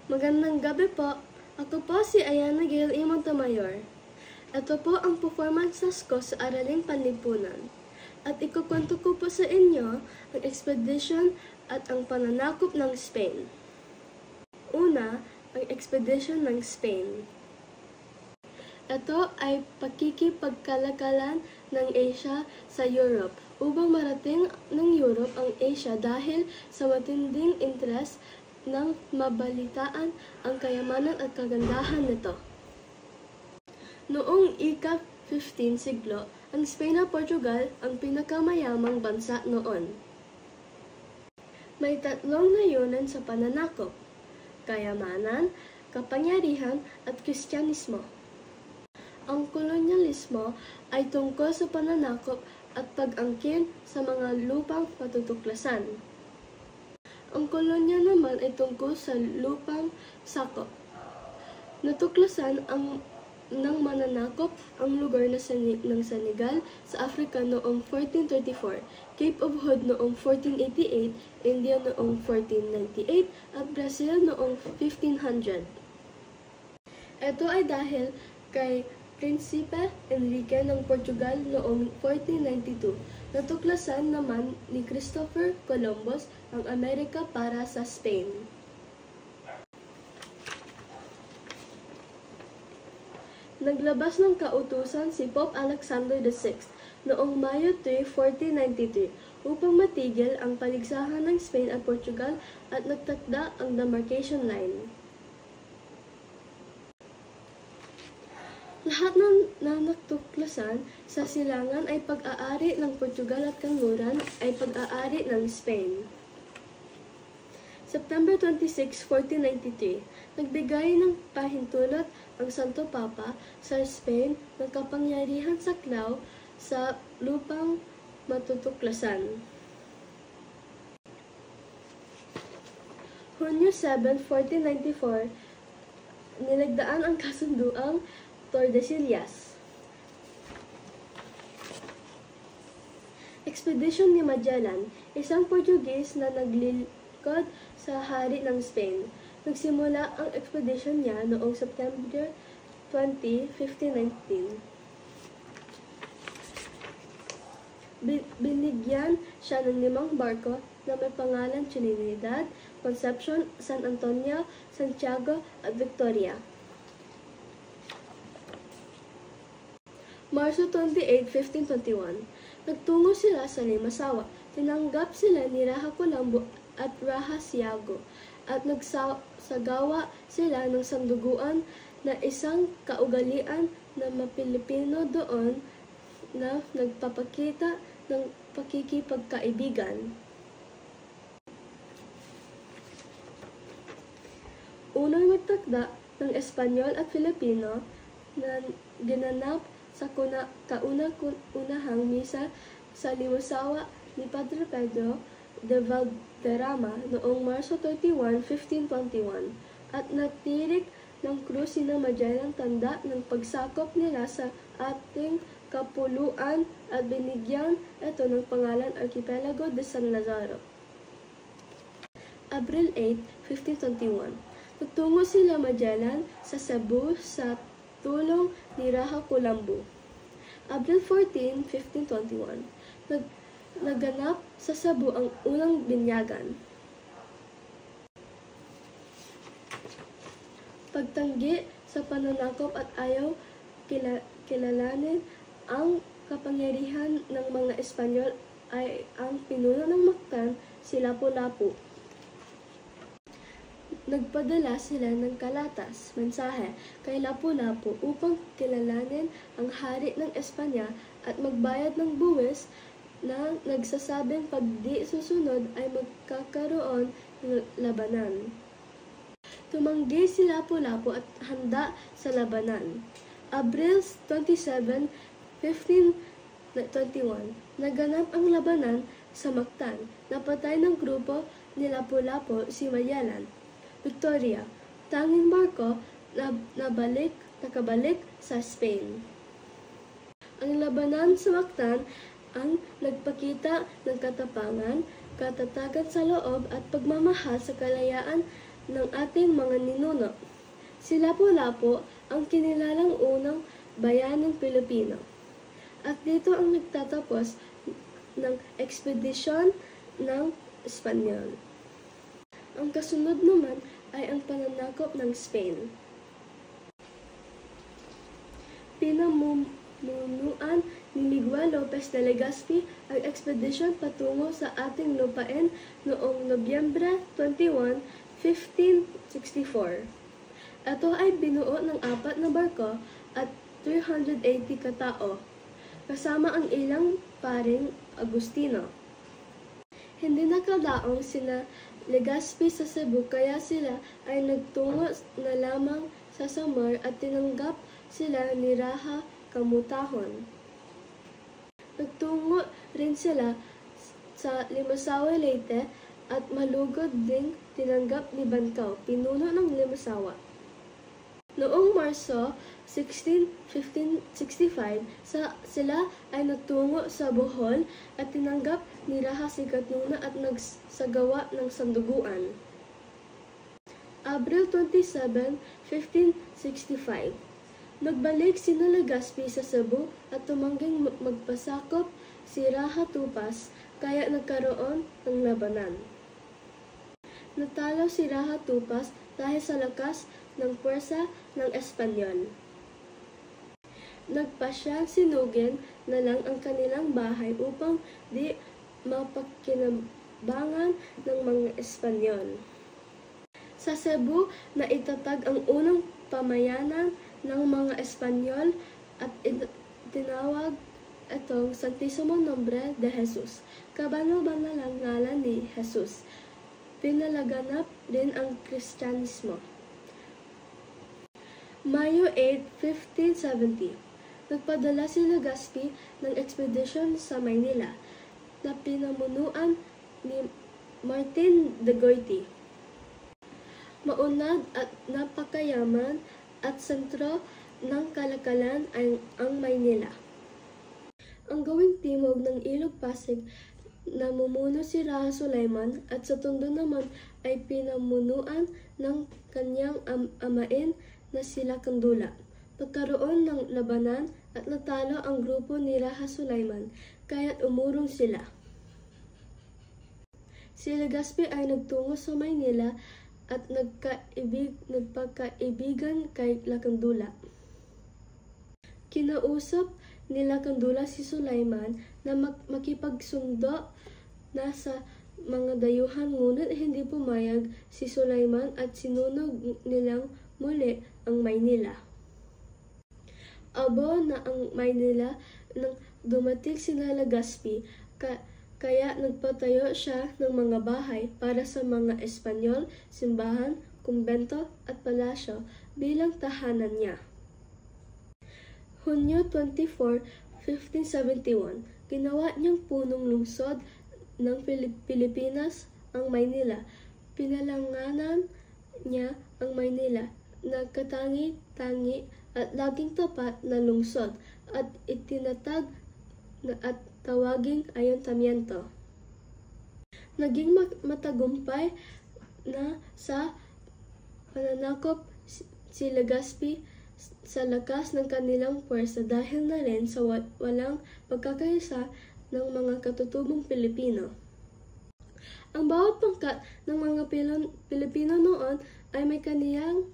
Magandang gabi po. Ako po si Ayana Gail E. Montemayor. Ito po ang performances ko sa Araling Panlipunan. At ikukwento ko po sa inyo ang expedition at ang pananakop ng Spain. Una, ang expedition ng Spain. Ito ay pakikipagkalakalan ng Asia sa Europe upang marating ng Europe ang Asia dahil sa matinding interes ng mabalitaan ang kayamanan at kagandahan nito. Noong ika-15 siglo, ang Spain at Portugal ang pinakamayamang bansa noon. May tatlong layunin sa pananakop: kayamanan, kapangyarihan, at Kristyanismo. Ang kolonyalismo ay tungkol sa pananakop at pag-angkin sa mga lupang matutuklasan. Ang kolonya naman ay tungkol sa lupang sakop. Natuklasan ng mananakop ang lugar ng Senegal sa Africa noong 1434, Cape of Good noong 1488, India noong 1498, at Brazil noong 1500. Ito ay dahil kay Prinsipe Enrique ng Portugal noong 1492. Natuklasan naman ni Christopher Columbus ang Amerika para sa Spain. Naglabas ng kautusan si Pope Alexander VI noong Mayo 3, 1493 upang matigil ang paligsahan ng Spain at Portugal at nagtakda ang demarcation line. Lahat ng natuklasan sa silangan ay pag-aari ng Portugal at kanluran ay pag-aari ng Spain. September 26, 1493, nagbigay ng pahintulot ang Santo Papa sa Spain ng kapangyarihan saklaw sa lupang matutuklasan. Hunyo 7, 1494, nilagdaan ang kasunduang Tordesillas. Expedition ni Magellan, isang Portuguese na naglilingkod sa hari ng Spain. Nagsimula ang expedition niya noong September 20, 1519. Binigyan siya ng 5 barko na may pangalan Trinidad, Concepcion, San Antonio, Santiago at Victoria. Marso 28, 1521, nagtungo sila sa Limasawa. Tinanggap sila ni Raja Colombo at Raja Siago at nagsagawa sila ng sanduguan na isang kaugalian na mapilipino doon na nagpapakita ng pakikipagkaibigan. Unang nagtakda ng Espanyol at Filipino na ginanap sa kauna-unahang misa sa Limasawa ni Padre Pedro de Valderrama noong Marso 31, 1521 at natirik ng krus sina Magellan tanda ng pagsakop nila sa ating kapuluan at binigyan ito ng pangalan Archipelago de San Lazaro. Abril 8, 1521, nagtungo sila Magellan sa Cebu sa tulong ni Raja Colombo. Abril 14, 1521, naganap sa Cebu ang unang binyagan. Pagtanggi sa pananakop at ayaw kilalanin ang kapangyarihan ng mga Espanyol ay ang pinuno ng Mactan, si Lapu-Lapu. Nagpadala sila ng kalatas, mensahe, kay Lapu-Lapu upang kilalanin ang hari ng Espanya at magbayad ng buwis na nagsasabing pag di susunod ay magkakaroon ng labanan. Tumanggi si Lapu-Lapu at handa sa labanan. Abril 27, 1521, naganap ang labanan sa Mactan. Napatay ng grupo ni Lapu-Lapu si Magellan. Victoria, tanging barko na nakabalik sa Spain. Ang labanan sa Mactan ang nagpakita ng katapangan, katatagan sa loob at pagmamahal sa kalayaan ng ating mga ninuno. Si Lapu-Lapu ang kinilalang unang bayanang Pilipino. At dito ang nagtatapos ng ekspedisyon ng Espanyol. Ang kasunod naman ay ang pananakop ng Spain. Pinamunuan ni Miguel Lopez de Legazpi ang ekspedisyon patungo sa ating lupain noong Nobyembre 21, 1564. Ito ay binuo ng 4 na barko at 380 katao, kasama ang ilang paring Agustino. Hindi nakadaong sina Legazpi sa Cebu kaya sila ay nagtungo na lamang sa Samar at tinanggap sila ni Raha Kamutahon. Nagtungo rin sila sa Limasawa, Leyte at Malugod ding tinanggap ni Bancao, pinuno ng Limasawa. Noong Marso 16, 1565, sila ay nagtungo sa Bohol at tinanggap ni Raha Sikatuna at nagsagawa ng sanduguan. Abril 27, 1565, nagbalik sina Legazpi sa Cebu at tumangging magpasakop si Raha Tupas kaya nagkaroon ng labanan. Natalo si Raha Tupas dahil sa lakas ng puwersa ng Espanyol. Nagpasyang sinugin na lang ang kanilang bahay upang di mapakinabangan ng mga Espanyol. Sa Cebu, naitatag ang unang pamayanan ng mga Espanyol at tinawag itong Santisimo Nombre de Jesus, kabanalang ngalan ni Jesus. Pinalaganap din ang Kristyanismo. Mayo 8, 1570, nagpadala si Legazpi ng ekspedisyon sa Maynila na pinamunuan ni Martin de Goiti. Maunlad at napakayaman at sentro ng kalakalan ay ang Maynila. Ang gawing timog ng Ilog Pasig namumuno si Raha Sulaiman at sa tondo naman ay pinamunuan ng kanyang amain na sila Kandula. Nagkaroon ng labanan at natalo ang grupo ni Raha Sulaiman, kaya't umurong sila. Si Legazpi ay nagtungo sa Maynila at nagpagkaibigan kay Lakandula. Kinausap ni Lakandula si Sulaiman na makipagsundo na sa mga dayuhan, ngunit hindi pumayag si Sulaiman at sinunog nilang muli ang Maynila. Abo na ang Maynila nang dumating sina Legazpi, kaya nagpatayo siya ng mga bahay para sa mga Espanyol, simbahan, kumbento at palasyo bilang tahanan niya. Hunyo 24, 1571, ginawa niyang punong lungsod ng Pilipinas ang Maynila. Pinalanganan niya ang Maynila na katangi-tangi at laging tapat na lungsod at itinatag at tawaging ayuntamiento. Naging matagumpay na sa pananakop si Legazpi sa lakas ng kanilang puwersa dahil na rin sa walang pagkakaisa ng mga katutubong Pilipino. Ang bawat pangkat ng mga Pilipino noon ay may kaniyang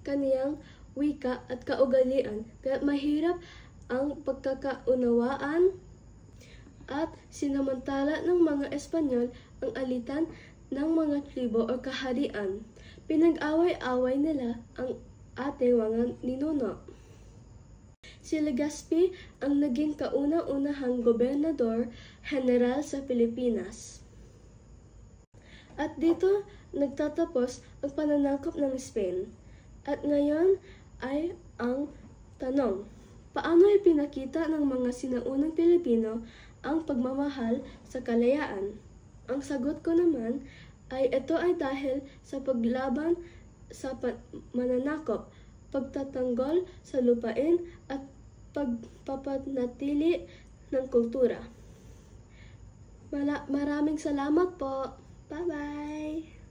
wika at kaugalian, kaya mahirap ang pagkakaunawaan at sinamantala ng mga Espanyol ang alitan ng mga tribo o kaharian. Pinag-away-away nila ang ating mga ninuno. Si Legazpi ang naging kauna-unahang gobernador general sa Pilipinas. At dito nagtatapos ang pananakop ng Spain. At ngayon ay ang tanong, paano ipinakita ng mga sinaunang Pilipino ang pagmamahal sa kalayaan? Ang sagot ko naman ay ito ay dahil sa paglaban sa mananakop, pagtatanggol sa lupain at pagpapanatili ng kultura. Maraming salamat po. Bye-bye!